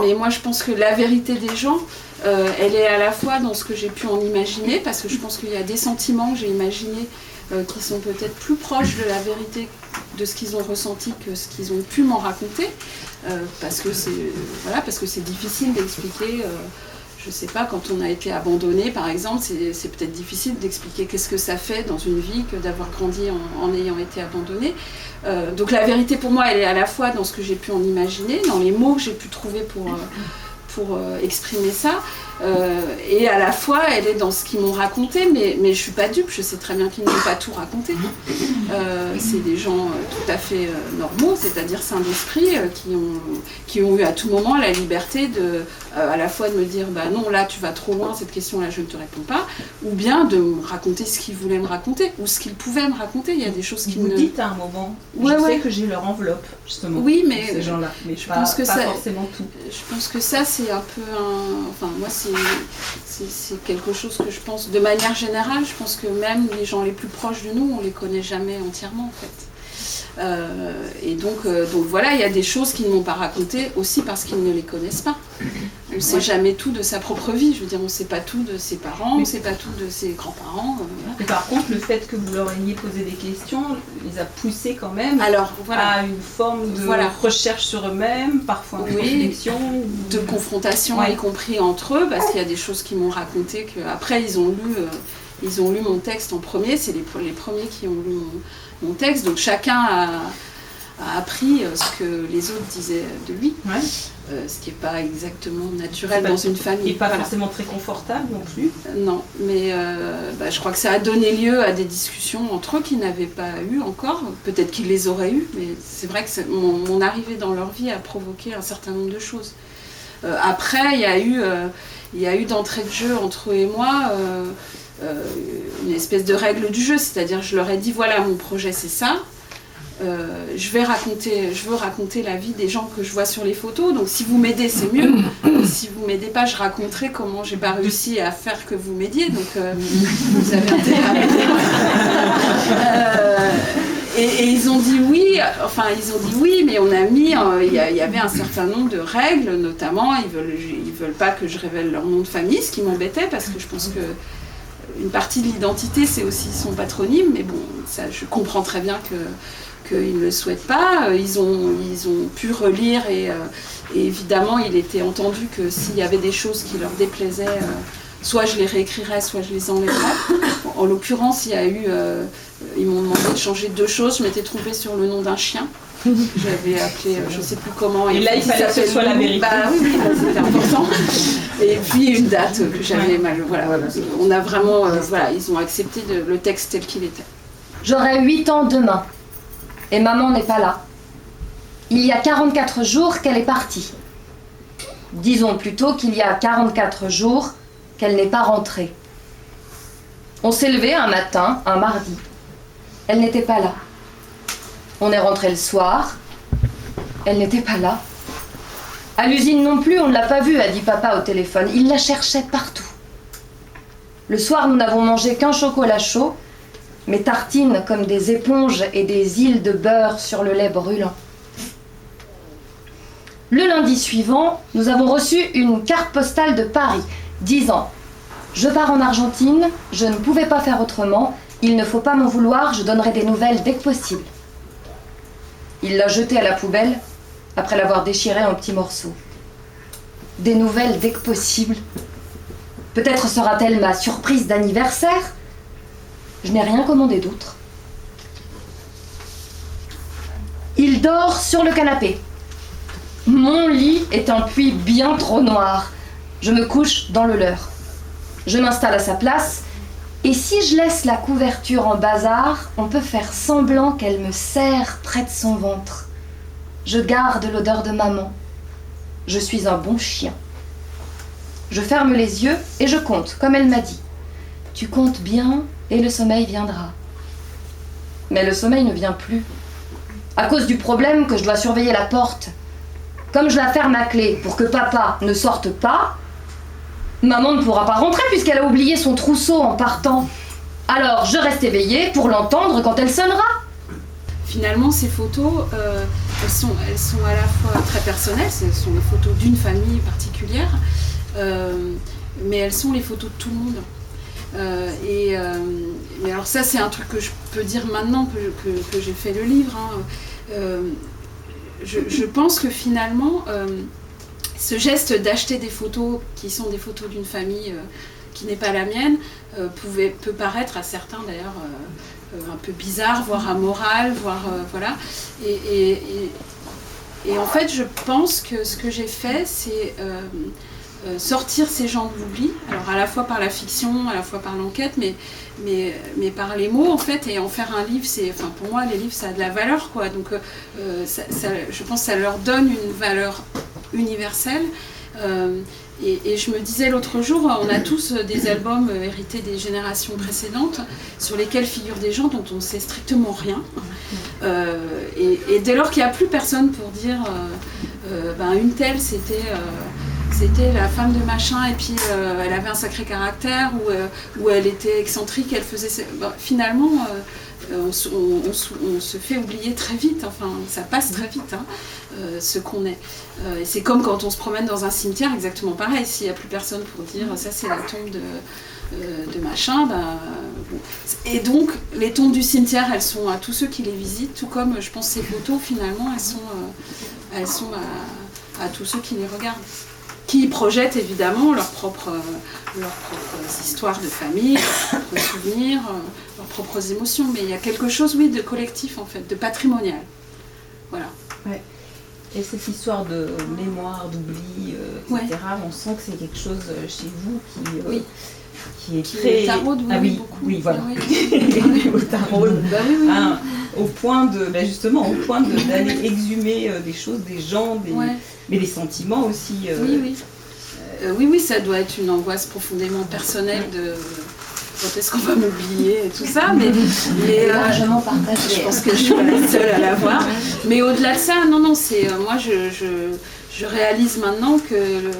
Mais moi je pense que la vérité des gens, elle est à la fois dans ce que j'ai pu en imaginer, parce que je pense qu'il y a des sentiments que j'ai imaginés qui sont peut-être plus proches de la vérité de ce qu'ils ont ressenti que ce qu'ils ont pu m'en raconter, parce que c'est difficile d'expliquer. Je sais pas, quand on a été abandonné par exemple, c'est peut-être difficile d'expliquer qu'est-ce que ça fait dans une vie que d'avoir grandi en ayant été abandonné. Donc la vérité pour moi, elle est à la fois dans ce que j'ai pu en imaginer, dans les mots que j'ai pu trouver pour exprimer ça, et à la fois elle est dans ce qu'ils m'ont raconté, mais je suis pas dupe, je sais très bien qu'ils n'ont pas tout raconté. C'est des gens tout à fait normaux, c'est-à-dire sains d'esprit, qui ont eu à tout moment la liberté de, à la fois de me dire bah non là tu vas trop loin, cette question-là je ne te réponds pas, ou bien de me raconter ce qu'ils voulaient me raconter, ou ce qu'ils pouvaient me raconter. Il y a des choses qu'ils me dites à un moment, je sais que j'ai leur enveloppe justement, oui, mais ces gens-là, mais je pense que pas forcément tout. Je pense que ça c'est un peu enfin moi c'est quelque chose que je pense de manière générale, je pense que même les gens les plus proches de nous, on les connaît jamais entièrement en fait. Et donc voilà, il y a des choses qu'ils ne m'ont pas racontées aussi parce qu'ils ne les connaissent pas. On ne sait jamais tout de sa propre vie, je veux dire, on ne sait pas tout de ses parents, on ne sait pas tout de ses grands-parents. Et par contre, le fait que vous leur ayez posé des questions les a poussés quand même à une forme de recherche sur eux-mêmes, parfois de réflexion. De confrontation, y compris entre eux, parce qu'il y a des choses qu'ils m'ont racontées qu'après ils ont lu mon texte en premier, c'est les premiers qui ont lu mon texte, donc chacun a appris ce que les autres disaient de lui, ce qui n'est pas exactement naturel dans une famille. Et pas forcément très confortable non plus. Non, mais je crois que ça a donné lieu à des discussions entre eux qu'ils n'avaient pas eues encore, peut-être qu'ils les auraient eues, mais c'est vrai que mon arrivée dans leur vie a provoqué un certain nombre de choses. Après, il y a eu d'entrée de jeu entre eux et moi, une espèce de règle du jeu, c'est-à-dire je leur ai dit voilà mon projet c'est ça, je veux raconter la vie des gens que je vois sur les photos, donc si vous m'aidez c'est mieux, si vous m'aidez pas je raconterai comment j'ai pas réussi à faire que vous m'aidiez, donc vous avez intérêt à m'aider. Et ils ont dit oui, mais on a mis, il y avait un certain nombre de règles, notamment ils veulent pas que je révèle leur nom de famille, ce qui m'embêtait parce que je pense que une partie de l'identité c'est aussi son patronyme, mais bon, ça, je comprends très bien qu'ils ne le souhaitent pas. Ils ont pu relire et évidemment il était entendu que s'il y avait des choses qui leur déplaisaient, soit je les réécrirais, soit je les enlèverais. En l'occurrence, ils m'ont demandé de changer 2 choses. Je m'étais trompée sur le nom d'un chien. J'avais appelé, je ne sais plus comment. Et là, il fallait que ce soit la vérité. Oui, c'était important. Et puis une date que j'avais mal. Voilà. On a vraiment, ils ont accepté le texte tel qu'il était. J'aurai 8 ans demain. Et maman n'est pas là. Il y a 44 jours qu'elle est partie. Disons plutôt qu'il y a 44 jours qu'elle n'est pas rentrée. On s'est levé un matin, un mardi. Elle n'était pas là. On est rentré le soir. Elle n'était pas là. À l'usine non plus, on ne l'a pas vue, a dit papa au téléphone. Il la cherchait partout. Le soir, nous n'avons mangé qu'un chocolat chaud, mes tartines comme des éponges et des îles de beurre sur le lait brûlant. Le lundi suivant, nous avons reçu une carte postale de Paris, disant « Je pars en Argentine, je ne pouvais pas faire autrement, il ne faut pas m'en vouloir, je donnerai des nouvelles dès que possible. » Il l'a jetée à la poubelle, après l'avoir déchirée en petits morceaux. Des nouvelles dès que possible. Peut-être sera-t-elle ma surprise d'anniversaire ? Je n'ai rien commandé d'autre. Il dort sur le canapé. Mon lit est un puits bien trop noir. Je me couche dans le leur. Je m'installe à sa place, et si je laisse la couverture en bazar, on peut faire semblant qu'elle me serre près de son ventre. Je garde l'odeur de maman. Je suis un bon chien. Je ferme les yeux et je compte, comme elle m'a dit. Tu comptes bien et le sommeil viendra. Mais le sommeil ne vient plus. À cause du problème que je dois surveiller la porte. Comme je la ferme à clé pour que papa ne sorte pas, maman ne pourra pas rentrer puisqu'elle a oublié son trousseau en partant. Alors je reste éveillée pour l'entendre quand elle sonnera. Finalement, ces photos, elles sont à la fois très personnelles, ce sont les photos d'une famille particulière, mais elles sont les photos de tout le monde. Mais alors ça, c'est un truc que je peux dire maintenant que j'ai fait le livre. Je pense que finalement, ce geste d'acheter des photos qui sont des photos d'une famille qui n'est pas la mienne peut paraître à certains d'ailleurs un peu bizarre, voire amoral, voire voilà. Et en fait, je pense que ce que j'ai fait, c'est sortir ces gens de l'oubli, alors à la fois par la fiction, à la fois par l'enquête, mais par les mots en fait, et en faire un livre, pour moi les livres ça a de la valeur quoi, donc je pense que ça leur donne une valeur universelle. Et je me disais l'autre jour, on a tous des albums hérités des générations précédentes sur lesquels figurent des gens dont on ne sait strictement rien. Et dès lors qu'il n'y a plus personne pour dire une telle c'était la femme de machin et puis elle avait un sacré caractère ou elle était excentrique, elle faisait... finalement, on se fait oublier très vite, enfin ça passe très vite ce qu'on est. Et c'est comme quand on se promène dans un cimetière, exactement pareil, s'il n'y a plus personne pour dire ça c'est la tombe de machin, bon. Et donc les tombes du cimetière elles sont à tous ceux qui les visitent, tout comme je pense ces photos finalement elles sont à tous ceux qui les regardent, qui projettent évidemment leurs propres histoires de famille, leurs propres souvenirs, leurs propres émotions. Mais il y a quelque chose, oui, de collectif en fait, de patrimonial. Voilà. Ouais. Et cette histoire de mémoire, d'oubli, etc., on sent que c'est quelque chose chez vous qui est très... taraude, oui, beaucoup. Oui, voilà. Oui. Au taraude. Oui. Au point d'aller exhumer des choses, des gens, mais des sentiments aussi. Oui, ça doit être une angoisse profondément personnelle de quand est-ce qu'on va m'oublier et tout ça, mais largement partagé. Je pense que je suis pas la seule à l'avoir. Mais au-delà de ça, non, c'est moi je réalise maintenant que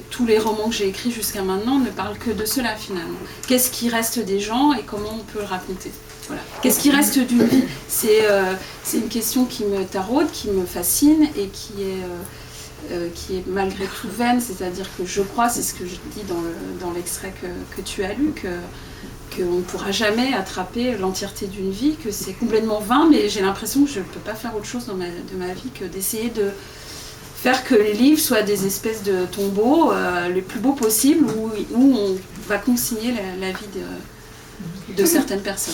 tous les romans que j'ai écrits jusqu'à maintenant ne parlent que de cela finalement. Qu'est-ce qui reste des gens et comment on peut le raconter? Voilà. Qu'est-ce qui reste d'une vie? C'est une question qui me taraude, qui me fascine et qui est malgré tout vaine, c'est-à-dire que je crois, c'est ce que je dis dans l'extrait que tu as lu, qu'on ne pourra jamais attraper l'entièreté d'une vie, que c'est complètement vain, mais j'ai l'impression que je ne peux pas faire autre chose de ma vie que d'essayer de faire que les livres soient des espèces de tombeaux les plus beaux possibles où on va consigner la vie de certaines personnes.